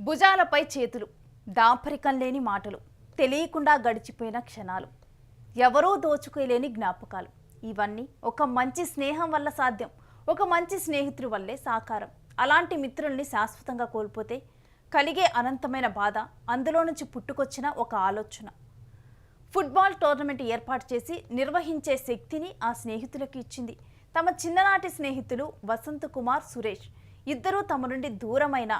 భుజాలపై చేతులు, దాపరికం లేని మాటలు, తెలియకుండా గడిచిపోయిన క్షణాలు, ఎవరూ దోచుకోలేని జ్ఞాపకాలు. ఇవన్నీ ఒక మంచి స్నేహం వల్ల సాధ్యం. ఒక మంచి స్నేహితుడి వల్లే సాకారం. అలాంటి మిత్రుల్ని శాశ్వతంగా కోల్పోతే కలిగే అనంతమైన బాధ, అందులో నుంచి పుట్టుకొచ్చిన ఒక ఆలోచన. ఫుట్బాల్ టోర్నమెంట్ ఏర్పాటు చేసి నిర్వహించే శక్తిని ఆ స్నేహితులకు ఇచ్చింది తమ చిన్ననాటి స్నేహితులు వసంత్ కుమార్, సురేష్. ఇద్దరూ తమ నుండి దూరమైన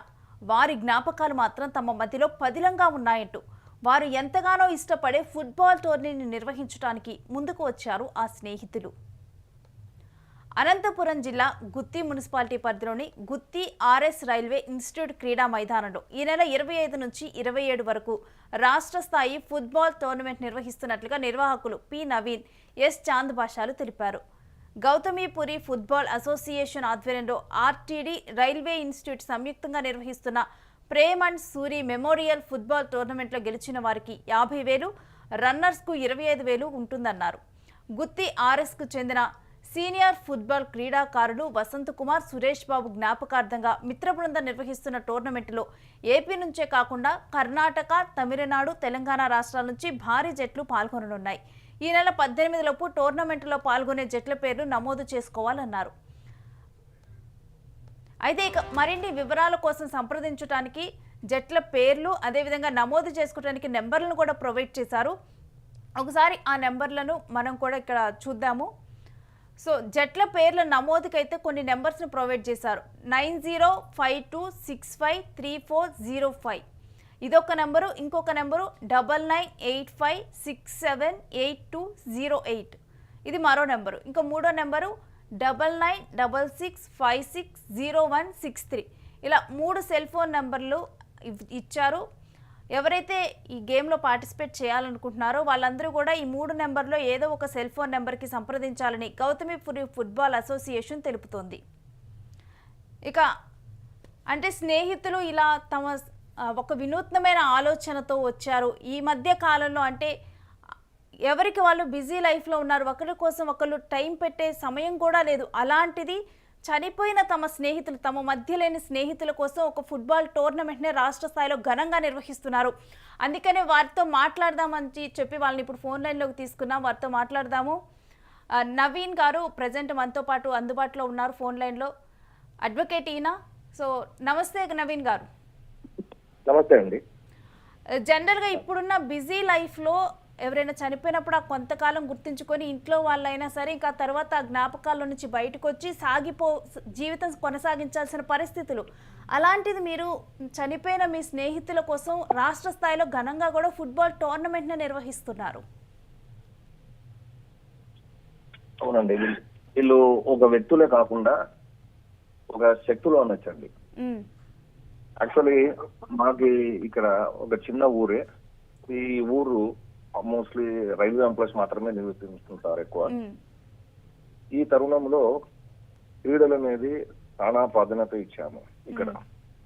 వారి జ్ఞాపకాలు మాత్రం తమ మధ్యలో పదిలంగా ఉన్నాయంటూ వారు ఎంతగానో ఇష్టపడే ఫుట్బాల్ టోర్నీని నిర్వహించడానికి ముందుకు వచ్చారు ఆ స్నేహితులు. అనంతపురం జిల్లా గుత్తి మున్సిపాలిటీ పరిధిలోని గుత్తి ఆర్ఎస్ రైల్వే ఇన్స్టిట్యూట్ క్రీడా మైదానంలో ఈ నెల 25 నుంచి 27 వరకు రాష్ట్ర స్థాయి ఫుట్బాల్ టోర్నమెంట్ నిర్వహిస్తున్నట్లుగా నిర్వాహకులు పి నవీన్, ఎస్ చాంద్ భాషాలు తెలిపారు. గౌతమీపురి ఫుట్బాల్ అసోసియేషన్ ఆధ్వర్యంలో ఆర్టీడీ రైల్వే ఇన్స్టిట్యూట్ సంయుక్తంగా నిర్వహిస్తున్న Prem and Suri memorial football టోర్నమెంట్లో గెలిచిన వారికి 50,000, రన్నర్స్కు 25,000 ఉంటుందన్నారు. గుత్తి ఆర్ఎస్కు చెందిన సీనియర్ ఫుట్బాల్ క్రీడాకారులు వసంత్ కుమార్, సురేష్ బాబు జ్ఞాపకార్థంగా మిత్ర బృందం నిర్వహిస్తున్న టోర్నమెంట్లో ఏపీ నుంచే కాకుండా కర్ణాటక, తమిళనాడు, తెలంగాణ రాష్ట్రాల నుంచి భారీ జట్లు పాల్గొననున్నాయి. ఈ నెల 18 లోపు టోర్నమెంట్లో పాల్గొనే జట్ల పేర్లు నమోదు చేసుకోవాలన్నారు. అయితే ఇక మరిన్ని వివరాల కోసం సంప్రదించడానికి జట్ల పేర్లు, అదేవిధంగా నమోదు చేసుకోవడానికి నెంబర్లను కూడా ప్రొవైడ్ చేశారు. ఒకసారి ఆ నెంబర్లను మనం కూడా ఇక్కడ చూద్దాము. సో జట్ల పేర్ల నమోదుకైతే కొన్ని నెంబర్స్ని ప్రొవైడ్ చేశారు. 9052653405 ఇదొక నెంబరు. ఇంకొక నెంబరు 9985678208 ఇది మరో నెంబరు. ఇంకా మూడో నెంబరు 9966560163. ఇలా 3 సెల్ ఫోన్ నెంబర్లు ఇచ్చారు. ఎవరైతే ఈ గేమ్లో పార్టిసిపేట్ చేయాలనుకుంటున్నారో వాళ్ళందరూ కూడా ఈ 3 నెంబర్లో ఏదో ఒక సెల్ ఫోన్ నెంబర్కి సంప్రదించాలని గౌతమీపురి ఫుట్బాల్ అసోసియేషన్ తెలుపుతోంది. ఇక అంటే స్నేహితులు ఇలా తమ ఒక వినూత్నమైన ఆలోచనతో వచ్చారు. ఈ మధ్య కాలంలో అంటే ఎవరికి వాళ్ళు బిజీ లైఫ్లో ఉన్నారు, ఒకరి కోసం ఒకరు టైం పెట్టే సమయం కూడా లేదు. అలాంటిది చనిపోయిన తమ స్నేహితులు, తమ మధ్య లేని స్నేహితుల కోసం ఒక ఫుట్బాల్ టోర్నమెంట్ని రాష్ట్ర స్థాయిలో ఘనంగా నిర్వహిస్తున్నారు. అందుకనే వారితో మాట్లాడదామని చెప్పి వాళ్ళని ఇప్పుడు ఫోన్ లైన్లోకి తీసుకున్నాం. వారితో మాట్లాడదాము. నవీన్ గారు ప్రజెంట్ మనతో పాటు అందుబాటులో ఉన్నారు ఫోన్ లైన్లో. అడ్వకేట్ ఈయన. సో నమస్తే నవీన్ గారు. నమస్తే అండి. జనరల్గా ఇప్పుడున్న బిజీ లైఫ్లో ఎవరైనా చనిపోయినప్పుడు ఆ కొంతకాలం గుర్తించుకొని ఇంట్లో వాళ్ళైనా సరే ఇంకా తర్వాత ఆ జ్ఞాపకాల నుంచి బయటకు వచ్చి జీవితం కొనసాగించాల్సిన పరిస్థితులు. అలాంటిది మీరు చనిపోయిన మీ స్నేహితుల కోసం రాష్ట్ర స్థాయిలో ఘనంగా కూడా ఫుట్బాల్ టోర్నమెంట్ని నిర్వహిస్తున్నారు. అవునండి, వీళ్ళు ఒక వ్యక్తులే కాకుండా ఒక శక్తులు అనొచ్చండి. యాక్చువల్లీ మాకు ఇక్కడ ఒక చిన్న ఊరే. ఈ ఊరు మోస్ట్లీ రైల్వే ఎంప్లాయీస్ మాత్రమే నివసిస్తుంటారు ఎక్కువ. ఈ తరుణంలో క్రీడల మీద చాలా ప్రాధాన్యత ఇచ్చాము. ఇక్కడ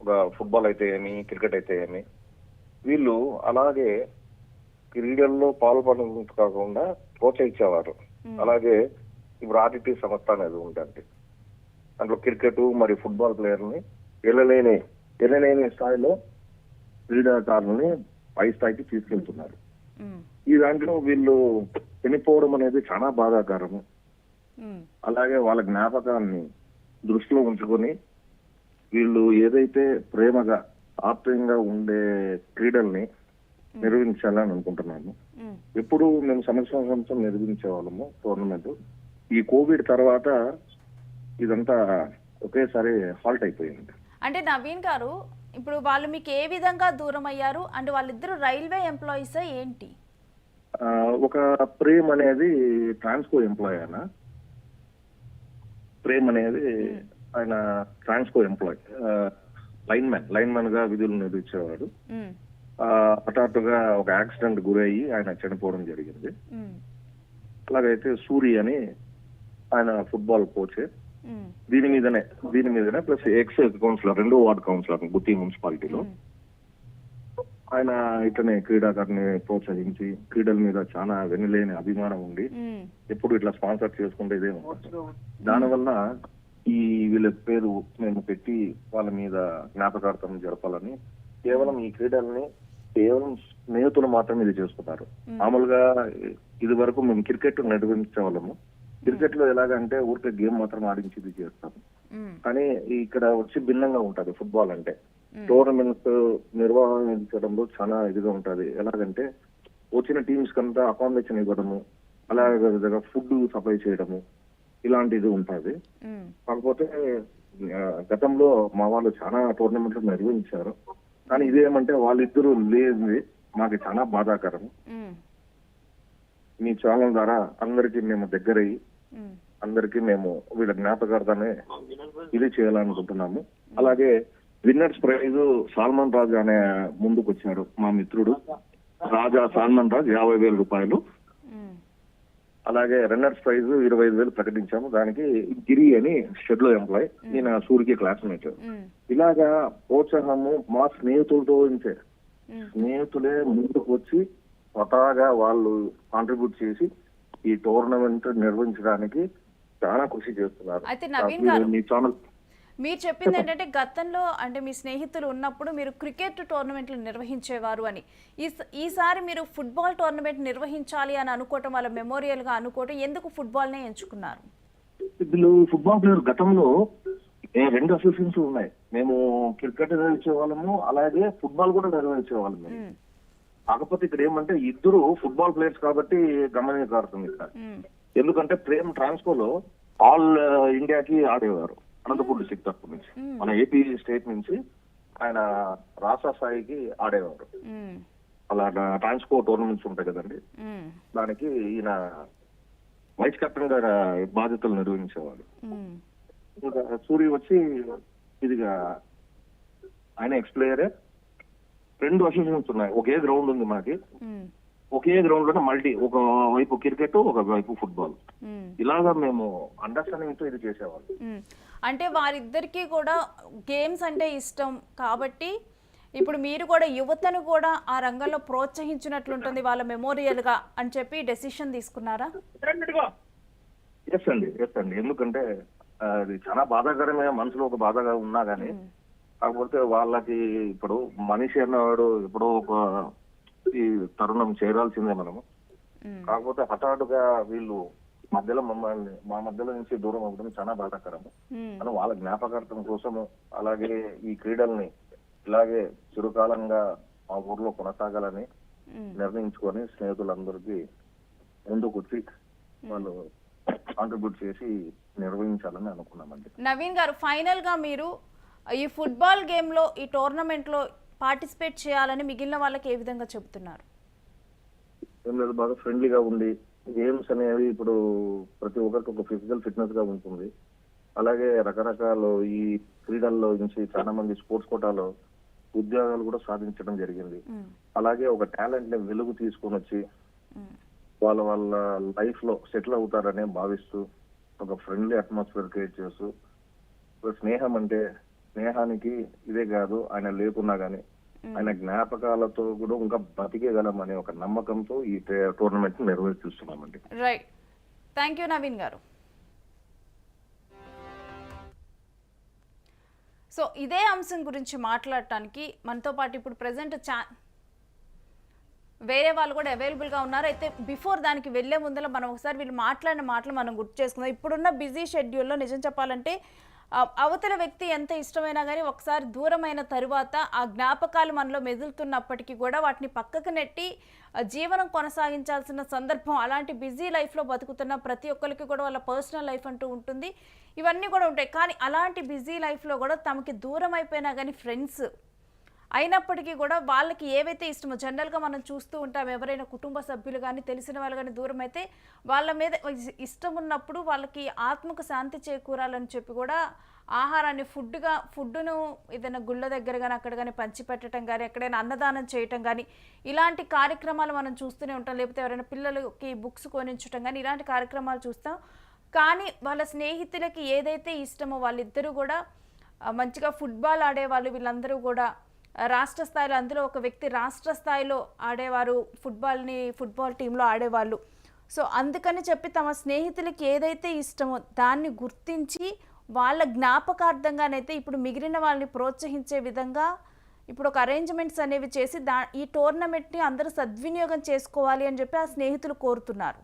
ఒక ఫుట్బాల్ అయితే ఏమి, క్రికెట్ అయితే ఏమి, వీళ్ళు అలాగే క్రీడల్లో పాల్గొనడం కాకుండా ప్రోత్సహించేవారు. అలాగే ఇప్పుడు ఆర్టీటీ సంస్థ అనేది ఉంటుంది. దాంట్లో క్రికెట్ మరియు ఫుట్బాల్ ప్లేయర్ని ఎల్లలేని స్థాయిలో క్రీడాకారులని పై స్థాయికి తీసుకెళ్తున్నారు. ఈ దాంట్లో వీళ్ళు చనిపోవడం అనేది చాలా బాధాకరము. అలాగే వాళ్ళ జ్ఞాపకాన్ని దృష్టిలో ఉంచుకొని వీళ్ళు ఏదైతే ప్రేమగా ఆప్యాయంగా ఉండే క్రీడల్ని నిర్వహించాలని అనుకుంటున్నాము. ఎప్పుడు మేము సంవత్సరం నిర్వహించే వాళ్ళము టోర్నమెంట్. ఈ కోవిడ్ తర్వాత ఇదంతా ఒకేసారి హాల్ట్ అయిపోయింది. అంటే నవీన్ గారు, ఇప్పుడు వాళ్ళు మీకు ఏ విధంగా దూరం అయ్యారు? అంటే వాళ్ళిద్దరు రైల్వే ఎంప్లాయీసా ఏంటి? ఒక ప్రేమ్ అనేది ట్రాన్స్కో ఎంప్లాయీ. ప్రేమ్ అనేది ఆయన ట్రాన్స్కో ఎంప్లాయీ, లైన్మెన్ గా విధులు నిర్వహించేవాడు. హఠాత్తుగా ఒక యాక్సిడెంట్ గురయ్యి ఆయన చనిపోవడం జరిగింది. అలాగైతే సూరి అని ఆయన ఫుట్బాల్ కోచ్. దీని మీదనే ప్లస్ ఎక్స్ కౌన్సిలర్, 2వ వార్డు కౌన్సిలర్ గుత్తి మున్సిపాలిటీలో. ఆయన ఇట్లనే క్రీడాకారుని ప్రోత్సహించి క్రీడల మీద చాలా వెనులేని అభిమానం ఉండి ఎప్పుడు ఇట్లా స్పాన్సర్ చేసుకుంటే ఇదే ఉంటుంది. దానివల్ల ఈ వీళ్ళ పేరు మేము పెట్టి వాళ్ళ మీద జ్ఞాపకార్థం జరపాలని కేవలం ఈ క్రీడల్ని కేవలం స్నేహితులు మాత్రమే ఇది చేస్తున్నారు. మామూలుగా ఇది వరకు మేము క్రికెట్ నిర్వహించే వాళ్ళము. క్రికెట్ లో ఎలాగంటే ఊరికే గేమ్ మాత్రం ఆడించి ఇది చేస్తాము. కానీ ఇక్కడ వచ్చి భిన్నంగా ఉంటది ఫుట్బాల్ అంటే. టోర్నమెంట్ నిర్వహించడంలో చాలా ఇదిగా ఉంటది. ఎలాగంటే వచ్చిన టీమ్స్ కంతా అకామిడేషన్ ఇవ్వడము, అలాగే ఫుడ్ సప్లై చేయడము, ఇలాంటిది ఉంటుంది. కాకపోతే గతంలో మా వాళ్ళు చాలా టోర్నమెంట్లు నిర్వహించారు. కానీ ఇదేమంటే వాళ్ళిద్దరూ లేదు, మాకు చాలా బాధాకరం. మీ ఛానల్ ద్వారా అందరికి మేము దగ్గరయ్యి అందరికి మేము వీళ్ళ జ్ఞాపకార్థమే ఇది చేయాలనుకుంటున్నాము. అలాగే విన్నర్స్ ప్రైజ్ సాల్మన్ రాజ్ అనే ముందుకు వచ్చాడు మా మిత్రుడు రాజా సాల్మన్ రాజ్, 50,000 రూపాయలు. అలాగే రన్నర్స్ ప్రైజ్ 25,000 ప్రకటించాము. దానికి గిరి అని షెడ్ లో ఎంప్లాయ్, ఈయన సూరికి క్లాస్మేట్. ఇలాగా ప్రోత్సాహము మా స్నేహితులతో ఉంచే స్నేహితులే ముందుకు వచ్చి స్వతహాగా వాళ్ళు కాంట్రిబ్యూట్ చేసి ఈ టోర్నమెంట్ నిర్వహించడానికి చాలా కృషి చేస్తున్నారు. అయితే నవీన్ గారు, మీ ఛానల్ మీరు చెప్పింది ఏంటంటే గతంలో అంటే మీ స్నేహితులు ఉన్నప్పుడు మీరు క్రికెట్ టోర్నమెంట్లు నిర్వహించేవారు అని. ఈసారి మీరు ఫుట్బాల్ టోర్నమెంట్ నిర్వహించాలి అని అనుకోవటం, వాళ్ళ మెమోరియల్గా అనుకోవటం, ఎందుకు ఫుట్బాల్నే ఎంచుకున్నారు? వీళ్ళు ఫుట్బాల్ ప్లేయర్ గతంలో 2 అసోసియేషన్స్ ఉన్నాయి. మేము క్రికెట్ నిర్వహించే వాళ్ళము, అలాగే ఫుట్బాల్ కూడా నిర్వహించే వాళ్ళము. కాకపోతే ఇక్కడ ఏమంటే ఇద్దరు ఫుట్బాల్ ప్లేయర్స్ కాబట్టి గమనించాల్సింది ఇక్కడ. ఎందుకంటే ప్రేమ్ ట్రాన్స్కోలో ఆల్ ఇండియాకి ఆడేవారు, అనంతపూర్ డిస్ట్రిక్ట్ తరఫు నుంచి, మన ఏపీ స్టేట్ నుంచి ఆయన రాష్ట్ర స్థాయికి ఆడేవారు. అలా ట్రాన్స్కో టోర్నమెంట్స్ ఉంటాయి కదండి, దానికి ఈయన వైస్ కెప్టెన్ గా బాధ్యతలు నిర్వహించేవాడు. ఇంకా సూరి వచ్చి ఇదిగా ఆయన ఎక్స్ ప్లేయరే. 2 అసోసియేషన్స్ ఉన్నాయి, ఒకే గ్రౌండ్ ఉంది మనకి. ఒకే గ్రౌండ్ లోనే మల్టీ, ఒక వైపు క్రికెట్, ఒక వైపు ఫుట్బాల్. ఇలాగా మేము అండర్స్టాండింగ్ తో ఇది చేసేవాళ్ళం. అంటే వారిద్దరికీ కూడా గేమ్స్ అంటే ఇష్టం కాబట్టి ఇప్పుడు మీరు కూడా యువతను కూడా ఆ రంగంలో ప్రోత్సహించినట్లుంటుంది వాళ్ళ మెమోరియల్ గా అని చెప్పి డెసిషన్ తీసుకున్నారా? ఎస్ అండి. ఎందుకంటే అది చాలా బాధాకరమే, మనసులో ఒక బాధగా ఉన్నా గానీ, కాకపోతే వాళ్ళకి ఇప్పుడు మనిషి అన్నవాడు ఎప్పుడో ఒక ఈ తరుణం చేరాల్సిందే మనము. కాకపోతే హఠాత్తుగా వీళ్ళు మధ్యలో మా మధ్యలో నుంచి దూరం అవ్వడం చాలా బాధాకరము. అని వాళ్ళ జ్ఞాపకార్థం కోసము, అలాగే ఈ క్రీడల్ని ఇలాగే చిరుకాలంగా మా ఊర్లో కొనసాగాలని నిర్ణయించుకొని స్నేహితులందరికీ ముందుకు వచ్చి వాళ్ళు కాంట్రిబ్యూట్ చేసి నిర్వహించాలని అనుకున్నామండి. నవీన్ గారు, ఫైనల్ గా మీరు ఈ ఫుట్బాల్ గేమ్ లో, ఈ టోర్నమెంట్ లో పార్టిసిపేట్ చేయాలని మిగిలిన వాళ్ళకి ఏ విధంగా చెబుతున్నారు? ఏం లేదు, బాగా ఫ్రెండ్లీగా ఉండి గేమ్స్ అనేవి ఇప్పుడు ప్రతి ఒక్కరికి ఒక ఫిజికల్ ఫిట్నెస్ గా ఉంటుంది. అలాగే రకరకాల ఈ క్రీడల్లో నుంచి చాలా మంది స్పోర్ట్స్ కోటాలో ఉద్యోగాలు కూడా సాధించడం జరిగింది. అలాగే ఒక టాలెంట్ ని వెలుగు తీసుకొని వచ్చి వాళ్ళ లైఫ్ లో సెటిల్ అవుతారనే భావిస్తూ ఒక ఫ్రెండ్లీ అట్మాస్ఫియర్ క్రియేట్ చేస్తూ, స్నేహానికి ఇదే కాదు, ఆయన లేకున్నా గానీ ఆయన జ్ఞాపకాలతో కూడా ఇంకా బతికేయగలం అనే ఒక నమ్మకంతో ఈ టోర్నమెంట్ నిర్వహిస్తున్నామండి. Right, thank you Naveen garu. So ఇదే అంశం గురించి మాట్లాడటానికి మనతో పాటు ఇప్పుడు ప్రెసెంట్ వేరే వాళ్ళు కూడా అవైలబుల్గా ఉన్నారు. అయితే బిఫోర్ దానికి వెళ్లే ముందర మనం ఒకసారి వీళ్ళు మాట్లాడిన మాటలు మనం గుర్తు చేసుకుందాం. ఇప్పుడున్న బిజీ షెడ్యూల్లో నిజం చెప్పాలంటే అవతల వ్యక్తి ఎంత ఇష్టమైనా కానీ ఒకసారి దూరమైన తరువాత ఆ జ్ఞాపకాలు మనలో మెదులుతున్నప్పటికీ కూడా వాటిని పక్కకు నెట్టి జీవనం కొనసాగించాల్సిన సందర్భం, అలాంటి బిజీ లైఫ్లో బతుకుతున్న ప్రతి ఒక్కరికి కూడా వాళ్ళ పర్సనల్ లైఫ్ అంటూ ఉంటుంది, ఇవన్నీ కూడా ఉంటాయి. కానీ అలాంటి బిజీ లైఫ్లో కూడా తమకి దూరం అయిపోయినా కానీ ఫ్రెండ్స్ అయినప్పటికీ కూడా వాళ్ళకి ఏవైతే ఇష్టమో, జనరల్గా మనం చూస్తూ ఉంటాం, ఎవరైనా కుటుంబ సభ్యులు కానీ తెలిసిన వాళ్ళు కానీ దూరం అయితే వాళ్ళ మీద ఇష్టం ఉన్నప్పుడు వాళ్ళకి ఆత్మకు శాంతి చేకూరాలని చెప్పి కూడా ఆహారాన్ని ఫుడ్డును ఏదైనా గుళ్ళ దగ్గర కానీ అక్కడ కానీ పంచిపెట్టడం కానీ, ఎక్కడైనా అన్నదానం చేయటం కానీ, ఇలాంటి కార్యక్రమాలు మనం చూస్తూనే ఉంటాం. లేకపోతే ఎవరైనా పిల్లలకి బుక్స్ కొనించడం కానీ, ఇలాంటి కార్యక్రమాలు చూస్తాం. కానీ వాళ్ళ స్నేహితులకి ఏదైతే ఇష్టమో వాళ్ళిద్దరూ కూడా మంచిగా ఫుట్బాల్ ఆడేవాళ్ళు. వీళ్ళందరూ కూడా రాష్ట్ర స్థాయిలో, అందులో ఒక వ్యక్తి రాష్ట్ర స్థాయిలో ఆడేవారు, ఫుట్బాల్ టీంలో ఆడేవాళ్ళు. సో అందుకని చెప్పి తమ స్నేహితులకి ఏదైతే ఇష్టమో దాన్ని గుర్తించి వాళ్ళ జ్ఞాపకార్థంగానైతే ఇప్పుడు మిగిలిన వాళ్ళని ప్రోత్సహించే విధంగా ఇప్పుడు ఒక అరేంజ్మెంట్స్ అనేవి చేసి ఈ టోర్నమెంట్ని అందరూ సద్వినియోగం చేసుకోవాలి అని చెప్పి ఆ స్నేహితులు కోరుతున్నారు.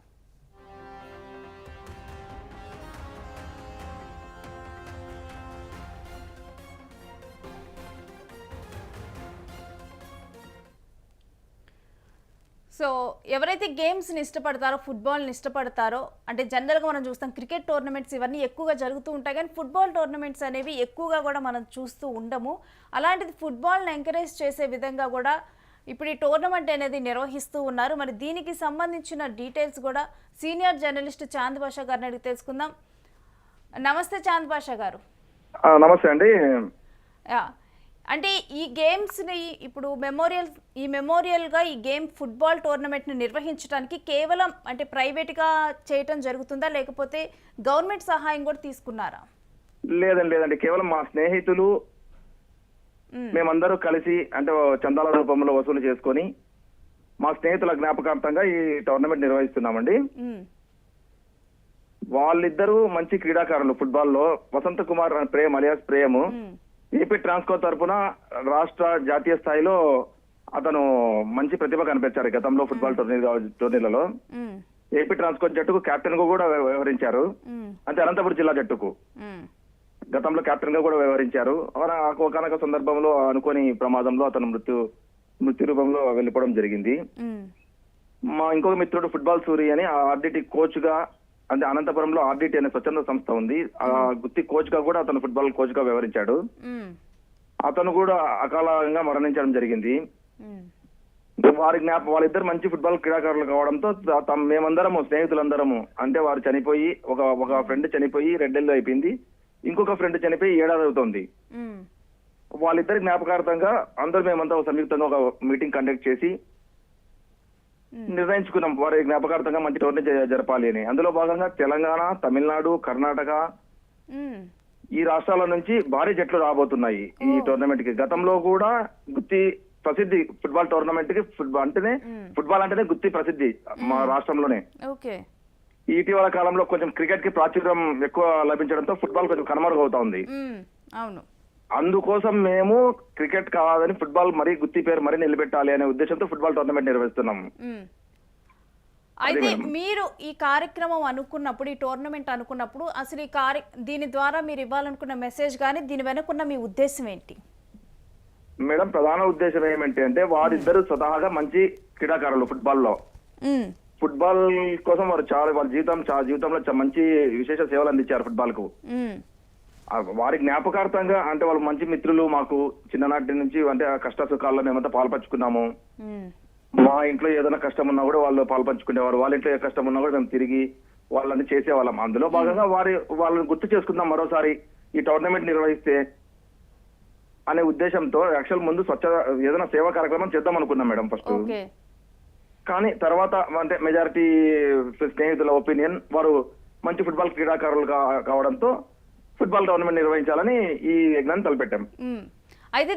సో ఎవరైతే గేమ్స్ని ఇష్టపడతారో, ఫుట్బాల్ని ఇష్టపడతారో, అంటే జనరల్గా మనం చూస్తాం క్రికెట్ టోర్నమెంట్స్ ఇవన్నీ ఎక్కువగా జరుగుతూ ఉంటాయి, కానీ ఫుట్బాల్ టోర్నమెంట్స్ అనేవి ఎక్కువగా కూడా మనం చూస్తూ ఉండము. అలాంటిది ఫుట్బాల్ని ఎంకరేజ్ చేసే విధంగా కూడా ఇప్పుడు ఈ టోర్నమెంట్ అనేది నిర్వహిస్తూ ఉన్నారు. మరి దీనికి సంబంధించిన డీటెయిల్స్ కూడా సీనియర్ జర్నలిస్ట్ చాంద్ బాషా గారిని అడిగి తెలుసుకుందాం. నమస్తే చాంద్ బాషా గారు. నమస్తే అండి. అంటే ఈ గేమ్స్ని ఇప్పుడు మెమోరియల్గా ఈ గేమ్ ఫుట్బాల్ టోర్నమెంట్ని నిర్వహించడానికి కేవలం అంటే ప్రైవేట్గా చేయటం జరుగుతుందా, లేకపోతే గవర్నమెంట్ సహాయం కూడా తీసుకున్నారా? లేదండి కేవలం మా స్నేహితులు మేమందరూ కలిసి అంటే చందాల రూపంలో వసూలు చేసుకొని మా స్నేహితుల జ్ఞాపకార్థంగా ఈ టోర్నమెంట్ నిర్వహిస్తున్నామండి. వాళ్ళిద్దరూ మంచి క్రీడాకారులు. ఫుట్బాల్లో వసంత కుమార్ ప్రేమ్ అలియాస్ ప్రేమ్ ఏపీ ట్రాన్స్కో తరఫున రాష్ట్ర జాతీయ స్థాయిలో అతను మంచి ప్రతిభ కనిపించారు గతంలో ఫుట్బాల్ టోర్నీలలో. ఏపీ ట్రాన్స్కో జట్టుకు కెప్టెన్ గా కూడా వ్యవహరించారు. అంటే అనంతపురం జిల్లా జట్టుకు గతంలో కెప్టెన్ గా కూడా వ్యవహరించారు. ఒకనొక సందర్భంలో అనుకోని ప్రమాదంలో అతను మృత్యు రూపంలో వెళ్ళిపోవడం జరిగింది. మా ఇంకొక మిత్రుడు ఫుట్బాల్ సూరి అని ఆర్డిటి కోచ్ గా, అంటే అనంతపురంలో ఆర్డిటి అనే స్వచ్ఛంద సంస్థ ఉంది, ఆ గుత్తి కోచ్ గా కూడా అతను ఫుట్బాల్ కోచ్ గా వ్యవహరించాడు. అతను కూడా అకాలంగా మరణించడం జరిగింది. వాళ్ళిద్దరు మంచి ఫుట్బాల్ క్రీడాకారులు కావడంతో మేమందరము స్నేహితులందరము, అంటే వారు చనిపోయి ఒక ఫ్రెండ్ చనిపోయి 2 ఏళ్ళు అయిపోయింది, ఇంకొక ఫ్రెండ్ చనిపోయి 7 ఏళ్ళు అవుతుంది. వాళ్ళిద్దరి జ్ఞాపకార్థంగా అందరూ మేమంతా సంయుక్తంగా ఒక మీటింగ్ కండక్ట్ చేసి నిర్ణయించుకున్నాం వారి జ్ఞాపకార్థంగా మంచి టోర్నీ జరపాలి అని. అందులో భాగంగా తెలంగాణ, తమిళనాడు, కర్ణాటక ఈ రాష్ట్రాల నుంచి భారీ జట్లు రాబోతున్నాయి ఈ టోర్నమెంట్ కి. గతంలో కూడా గుత్తి ప్రసిద్ధి ఫుట్బాల్ టోర్నమెంట్ కి, ఫుట్బాల్ అంటేనే గుత్తి ప్రసిద్ధి మా రాష్ట్రంలోనే. ఇటీవల కాలంలో కొంచెం క్రికెట్ కి ప్రాచుర్యం ఎక్కువ లభించడంతో ఫుట్బాల్ కొంచెం కనుమరుగవుతా ఉంది. అందుకోసం మేము క్రికెట్ కాదని ఫుట్బాల్ మరీ గుత్తి పేరు మరీ నిలబెట్టాలి అనే ఉద్దేశంతో ఫుట్బాల్ టోర్నమెంట్ నిర్వహిస్తున్నాము. అయితే మీరు ఈ కార్యక్రమం అనుకున్నప్పుడు, ఈ టోర్నమెంట్ అనుకున్నప్పుడు అసలు దీని ద్వారా మీరు ఇవ్వాలనుకున్న మెసేజ్ కానీ దీని వెనుకున్న మీ ఉద్దేశం ఏంటి? మేడం, ప్రధాన ఉద్దేశం ఏమంటే అంటే వారిద్దరు స్వతహాగా మంచి క్రీడాకారులు ఫుట్బాల్లో. ఫుట్బాల్ కోసం వారు వాళ్ళ జీవితంలో మంచి విశేష సేవలు అందించారు ఫుట్బాల్ కు. వారి జ్ఞాపకార్థంగా అంటే వాళ్ళు మంచి మిత్రులు మాకు చిన్ననాటి నుంచి, అంటే ఆ కష్ట సుఖాల్లో మేమంతా పాల్పంచుకున్నాము. మా ఇంట్లో ఏదైనా కష్టం ఉన్నా కూడా వాళ్ళు పాల్పంచుకునేవారు, వాళ్ళ ఇంట్లో ఏ కష్టం ఉన్నా కూడా మేము తిరిగి వాళ్ళని చేసేవాళ్ళం. అందులో భాగంగా వాళ్ళని గుర్తు చేసుకుందాం మరోసారి ఈ టోర్నమెంట్ నిర్వహిస్తే అనే ఉద్దేశంతో యాక్చువల్ ముందు ఏదైనా సేవా కార్యక్రమం చేద్దాం అనుకున్నాం మేడం ఫస్ట్. కానీ తర్వాత అంటే మెజారిటీ స్నేహితుల ఒపీనియన్, వారు మంచి ఫుట్బాల్ క్రీడాకారులు కావడంతో ఫుట్బాల్ టోర్నమెంట్ నిర్వహించాలని ఈ యజ్ఞాన్ని తలపెట్టాం. అయితే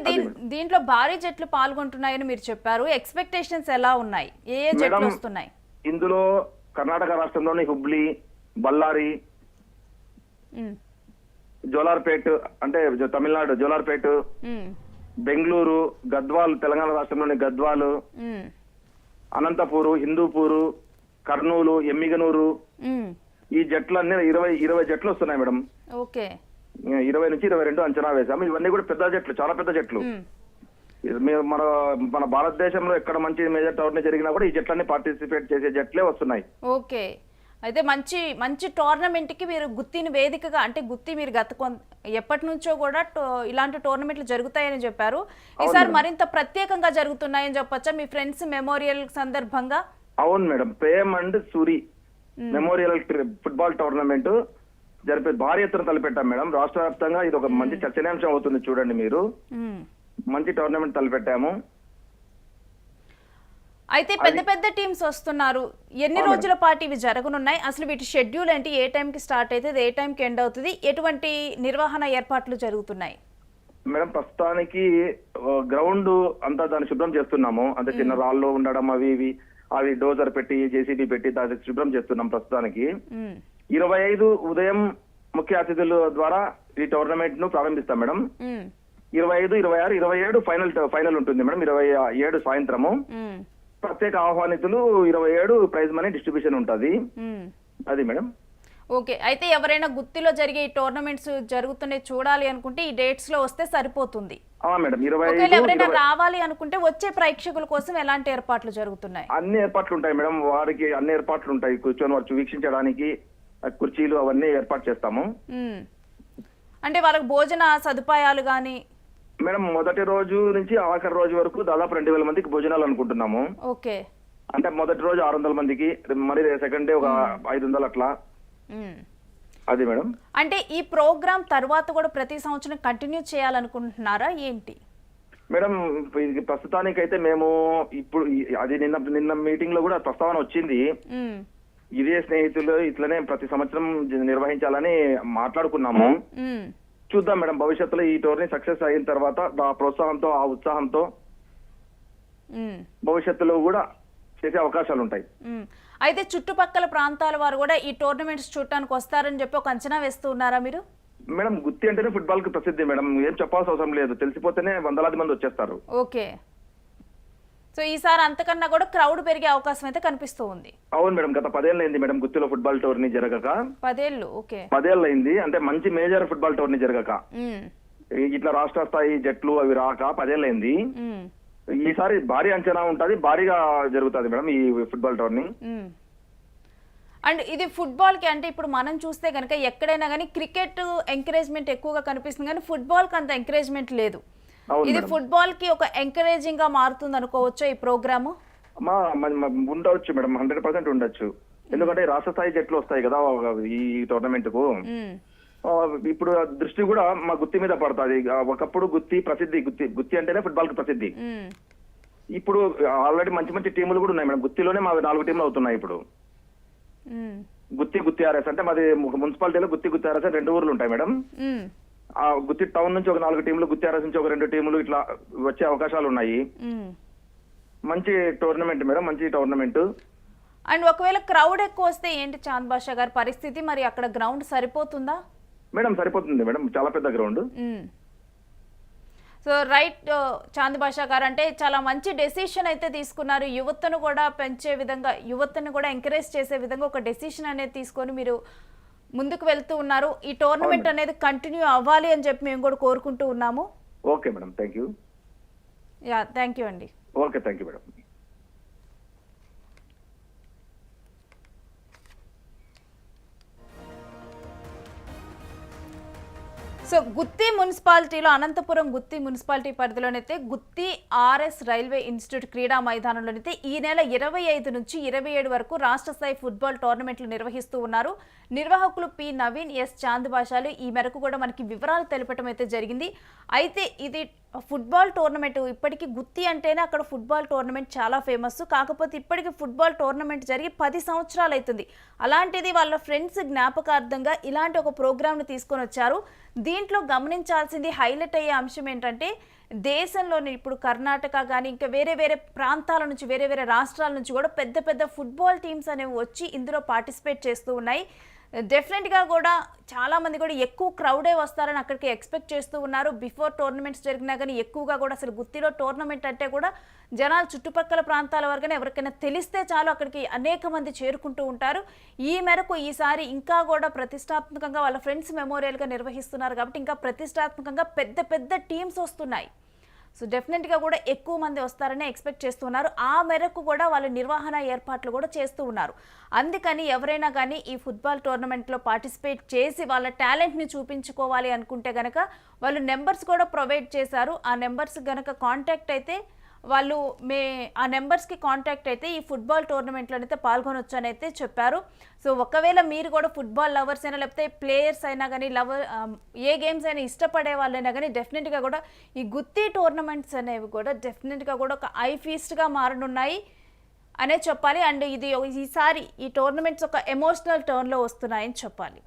దీంట్లో భారీ జట్లు పాల్గొంటున్నాయని మీరు చెప్పారు. ఎక్స్పెక్టేషన్స్ ఎలా ఉన్నాయి? ఏ జట్లు వస్తున్నాయి? ఇందులో కర్ణాటక రాష్ట్రంలోని హుబ్లీ, బళ్ళారి, జోలార్పేట్ అంటే తమిళనాడు జోలార్పేట్, బెంగళూరు, గద్వాల్ తెలంగాణ రాష్ట్రంలోని గద్వాలు, అనంతపూరు, హిందూపూరు, కర్నూలు, ఎమ్మిగనూరు, ఈ జట్లన్నీ 20 జట్లు వస్తున్నాయి మేడం. 20 నుంచి 22 అంచనా వేసాము. ఇవన్నీ కూడా పెద్ద జట్లు, చాలా పెద్ద జట్లు. మన భారతదేశంలో ఎక్కడ మంచి మేజర్ టోర్నీ జరిగినా కూడా ఈ జట్లన్నీ పార్టిసిపేట్ చేసే జట్లే వస్తున్నాయి. అయితే మంచి టోర్నమెంట్ కి మీరు గుత్తిని వేదికగా, అంటే గుత్తి మీరు ఎప్పటి నుంచో కూడా ఇలాంటి టోర్నమెంట్లు జరుగుతాయని చెప్పారు. ఈసారి మరింత ప్రత్యేకంగా జరుగుతున్నాయని చెప్పొచ్చా మీ ఫ్రెండ్స్ మెమోరియల్ సందర్భంగా? అవును madam, Prem and Suri memorial football tournament జరిపే భారీ ఎత్తున తలపెట్టాం మేడం. రాష్ట్ర వ్యాప్తంగా ఇది ఒక మంచి చర్చనీయాంశం అవుతుంది. చూడండి మీరు, మంచి టోర్నమెంట్ తలపెట్టాము. అయితే పెద్ద టీమ్స్ వస్తున్నారు. ఎన్ని రోజుల పాటు ఇవి జరగనున్నాయి? అసలు వీటి షెడ్యూల్ ఏంటి? ఏ టైంకి స్టార్ట్ అవుతుంది, ఏ టైంకి ఎండ్ అవుతుంది? ఎటువంటి నిర్వహణ ఏర్పాట్లు జరుగుతున్నాయి? మేడం, ప్రస్తుతానికి గ్రౌండ్ అంతా దాన్ని శుభ్రం చేస్తున్నాము. అంటే చిన్న రాళ్ళు ఉండడం అవి డోజర్ పెట్టి, జేసీబీ పెట్టి దాన్ని శుభ్రం చేస్తున్నాం ప్రస్తుతానికి. 25 ఉదయం ముఖ్య అతిథుల ద్వారా ఈ టోర్నమెంట్ ను ప్రారంభిస్తాం మేడం. 25, 26, 27 ఫైనల్ ఉంటుంది మేడం. 27 సాయంత్రము మ్మ్. ప్రత్యేక ఆహ్వానితులు 27 ప్రైజ్ మనీ డిస్ట్రిబ్యూషన్ ఉంటుంది. మ్మ్. అది మేడం. ఓకే, అయితే ఎవరైనా గుత్తిలో జరిగే ఈ టోర్నమెంట్స్ జరుగుతున్నాయి చూడాలి అనుకుంటే ఈ డేట్స్ లో వస్తే సరిపోతుంది. మేడం ఒకవేళ ఎవరైనా 25 రావాలి అనుకుంటే వచ్చే ప్రేక్షకుల కోసం ఎలాంటి ఏర్పాట్లు జరుగుతున్నాయి? అన్ని ఏర్పాట్లు ఉంటాయి మేడం. వారికి అన్ని ఏర్పాట్లు ఉంటాయి. కూర్చొని వారు వీక్షించడానికి కుర్చీలు అవన్నీ ఏర్పాటు చేస్తాము. మ్మ్. అంటే వాళ్ళకి భోజన సదుపాయాలు కానీ? మేడం మొదటి రోజు నుంచి ఆఖరి రోజు వరకు దాదాపు 2000 మందికి భోజనాలు అనుకుంటున్నాము. ఓకే. అంటే మొదటి రోజు 600 మందికి, మరి సెకండ్ డే ఒక 500 అట్లా. మ్మ్. అది మేడం. అంటే ఈ ప్రోగ్రామ్ తర్వాత కూడా ప్రతి సంవత్సరం కంటిన్యూ చేయాలనుకుంటున్నారా ఏంటి? మేడం ఇది ప్రస్తుతానికైతే మేము ఇప్పుడు అది నిన్న మీటింగ్ లో కూడా ప్రస్తావన వచ్చింది. మ్మ్. ఇదే స్నేహితులు ఇట్లనే ప్రతి సంవత్సరం నిర్వహించాలని మాట్లాడుకున్నాము. మ్మ్. చూద్దాం మేడం, భవిష్యత్తులో ఈ టోర్నీ సక్సెస్ అయిన తర్వాత ఆ ప్రోత్సాహంతో ఆ ఉత్సాహంతో మ్మ్. భవిష్యత్తులో కూడా చేసే అవకాశాలు ఉంటాయి. మ్మ్. అయితే చుట్టుపక్కల ప్రాంతాల వారు కూడా ఈ టోర్నమెంట్స్ చూడటానికి వస్తారని చెప్పి ఒక అంచనా వేస్తూ ఉన్నారా మీరు? మేడం గుత్తి అంటేనే ఫుట్బాల్ కి ప్రసిద్ధి మేడం. ఏం చెప్పాల్సిన అవసరం లేదు, తెలిసిపోతేనే వందలాది మంది వచ్చేస్తారు. ఓకే. సో ఈసారి అంతకన్నా కూడా క్రౌడ్ పెరిగే అవకాశం అయితే కనిపిస్తూ ఉంది. అవును మేడం, గత 10 ఏళ్ళు అయింది మేడం గుత్తిలో ఫుట్బాల్ టోర్నీ జరగక. 10 ఏళ్ళు. ఓకే. 10 ఏళ్ళు అయింది, అంటే మంచి మేజర్ ఫుట్బాల్ టోర్నీ జరగక. మ్మ్. ఇట్లా రాష్ట్ర స్థాయి జట్లు అవి రాక 10 ఏళ్ళు అయింది. మ్మ్. ఈసారి భారీ అంచనా ఉంటది, భారీగా జరుగుతుంది మేడం ఈ ఫుట్బాల్ టోర్నీ. మ్మ్. అండ్ ఇది ఫుట్బాల్కి అంటే ఇప్పుడు మనం చూస్తే కనుక ఎక్కడైనా కానీ క్రికెట్ ఎంకరేజ్మెంట్ ఎక్కువగా కనిపిస్తుంది కానీ ఫుట్బాల్కి అంత ఎంకరేజ్మెంట్ లేదు. అవును ఇది మేడం. ఫుట్బాల్కి ఒక ఎంకరేజింగ్ గా మారుతుంది అనుకోవచ్చా ఈ ప్రోగ్రాము? ఉండవచ్చు మేడం, 100% ఉండొచ్చు. ఎందుకంటే రాష్ట్ర స్థాయి జట్లు వస్తాయి కదా ఈ టోర్నమెంట్ కు. మ్మ్. ఇప్పుడు ఆ దృష్టి కూడా మా గుత్తి మీద పడుతుంది. ఒకప్పుడు గుత్తి ప్రసిద్ధి, గుత్తి అంటేనే ఫుట్బాల్ కి ప్రసిద్ధి. మ్మ్. ఇప్పుడు ఆల్రెడీ మంచి మంచి టీములు కూడా ఉన్నాయి మేడం. గుత్తిలోనే మా 4 టీంలు అవుతున్నాయి ఇప్పుడు. మ్మ్. గుత్తి ఆర్ఎస్ అంటే మాది మున్సిపాలిటీలో గుత్తి ఆర్ఎస్ అని 2 ఊర్లు ఉంటాయి మేడం. మ్మ్. ఆ గుత్తి టౌన్ నుంచి ఒక 4 టీంలు, గుత్తి ఆర్ఎస్ నుంచి ఒక 2 టీములు ఇట్లా వచ్చే అవకాశాలు ఉన్నాయి. మ్మ్. మంచి టోర్నమెంట్ మేడం, మంచి టోర్నమెంట్. అండ్ ఒకవేళ క్రౌడ్ ఎక్కువ వస్తే ఏంటి చాంద్ బాషా గారి పరిస్థితి? మరి అక్కడ గ్రౌండ్ సరిపోతుందా? మేడం సరిపోతుంది మేడం, చాలా పెద్ద ground. So right Chand Basha గారు, అంటే చాలా మంచి డెసిషన్ అయితే తీసుకున్నారు. యువతను కూడా పెంచే విధంగా, యువతను కూడా ఎంకరేజ్ చేసే విధంగా ఒక డెసిషన్ అనేది తీసుకొని మీరు ముందుకు వెళ్తూ ఉన్నారు. ఈ టోర్నమెంట్ అనేది కంటిన్యూ అవ్వాలి అని చెప్పి మేము కూడా కోరుకుంటూ ఉన్నాము. Okay madam, thank you. Yeah, thank you అండి. Okay, thank you madam. So Gutti మున్సిపాలిటీలో, అనంతపురం గుత్తి మున్సిపాలిటీ పరిధిలోనైతే గుత్తి ఆర్ఎస్ రైల్వే ఇన్స్టిట్యూట్ క్రీడా మైదానంలోనైతే ఈ నెల 25 నుంచి 27 వరకు రాష్ట్ర స్థాయి ఫుట్బాల్ టోర్నమెంట్లు నిర్వహిస్తూ ఉన్నారు. నిర్వాహకులు పి నవీన్, ఎస్ చాంద్ బాషాలు ఈ మేరకు కూడా మనకి వివరాలు తెలపడం అయితే జరిగింది. అయితే ఇది ఫుట్బాల్ టోర్నమెంట్, ఇప్పటికీ గుత్తి అంటేనే అక్కడ ఫుట్బాల్ టోర్నమెంట్ చాలా ఫేమస్. కాకపోతే ఇప్పటికీ ఫుట్బాల్ టోర్నమెంట్ జరిగి 10 సంవత్సరాలు అవుతుంది. అలాంటిది వాళ్ళ ఫ్రెండ్స్ జ్ఞాపకార్థంగా ఇలాంటి ఒక ప్రోగ్రామ్ను తీసుకొని వచ్చారు. దీంట్లో గమనించాల్సింది, హైలైట్ అయ్యే అంశం ఏంటంటే దేశంలోని ఇప్పుడు కర్ణాటక కానీ ఇంకా వేరే వేరే ప్రాంతాల నుంచి, వేరే వేరే రాష్ట్రాల నుంచి కూడా పెద్ద పెద్ద ఫుట్బాల్ టీమ్స్ అనేవి వచ్చి ఇందులో పార్టిసిపేట్ చేస్తూ ఉన్నాయి. డెఫినెట్గా కూడా చాలామంది కూడా ఎక్కువ క్రౌడే వస్తారని అక్కడికి ఎక్స్పెక్ట్ చేస్తూ ఉన్నారు. బిఫోర్ టోర్నమెంట్స్ జరిగినా కానీ ఎక్కువగా కూడా అసలు గుత్తిలో టోర్నమెంట్ అంటే కూడా జనాలు చుట్టుపక్కల ప్రాంతాల వరకునే ఎవరికైనా తెలిస్తే చాలు అక్కడికి అనేక మంది చేరుకుంటూ ఉంటారు. ఈ మేరకు ఈసారి ఇంకా కూడా ప్రతిష్టాత్మకంగా వాళ్ళ ఫ్రెండ్స్ మెమోరియల్గా నిర్వహిస్తున్నారు కాబట్టి ఇంకా ప్రతిష్టాత్మకంగా పెద్ద పెద్ద టీమ్స్ వస్తున్నాయి. సో డెఫినెట్గా కూడా ఎక్కువ మంది వస్తారని ఎక్స్పెక్ట్ చేస్తున్నారు. ఆ మేరకు కూడా వాళ్ళ నిర్వహణ ఏర్పాట్లు కూడా చేస్తూ ఉన్నారు. అందుకని ఎవరైనా కానీ ఈ ఫుట్బాల్ టోర్నమెంట్లో పార్టిసిపేట్ చేసి వాళ్ళ టాలెంట్ని చూపించుకోవాలి అనుకుంటే కనుక వాళ్ళు నెంబర్స్ కూడా ప్రొవైడ్ చేశారు. ఆ నెంబర్స్ కనుక కాంటాక్ట్ అయితే వాళ్ళు ఆ నెంబర్స్కి కాంటాక్ట్ అయితే ఈ ఫుట్బాల్ టోర్నమెంట్లో అయితే పాల్గొనొచ్చు అని అయితే చెప్పారు. సో ఒకవేళ మీరు కూడా ఫుట్బాల్ లవర్స్ అయినా లేకపోతే ప్లేయర్స్ అయినా కానీ ఏ గేమ్స్ అయినా ఇష్టపడే వాళ్ళైనా కానీ డెఫినెట్గా కూడా ఈ గుత్తి టోర్నమెంట్స్ అనేవి కూడా డెఫినెట్గా కూడా ఒక ఐ ఫీస్ట్గా మారనున్నాయి అనే చెప్పాలి. అండ్ ఇది ఈసారి ఈ టోర్నమెంట్స్ ఒక ఎమోషనల్ టర్న్లో వస్తున్నాయని చెప్పాలి.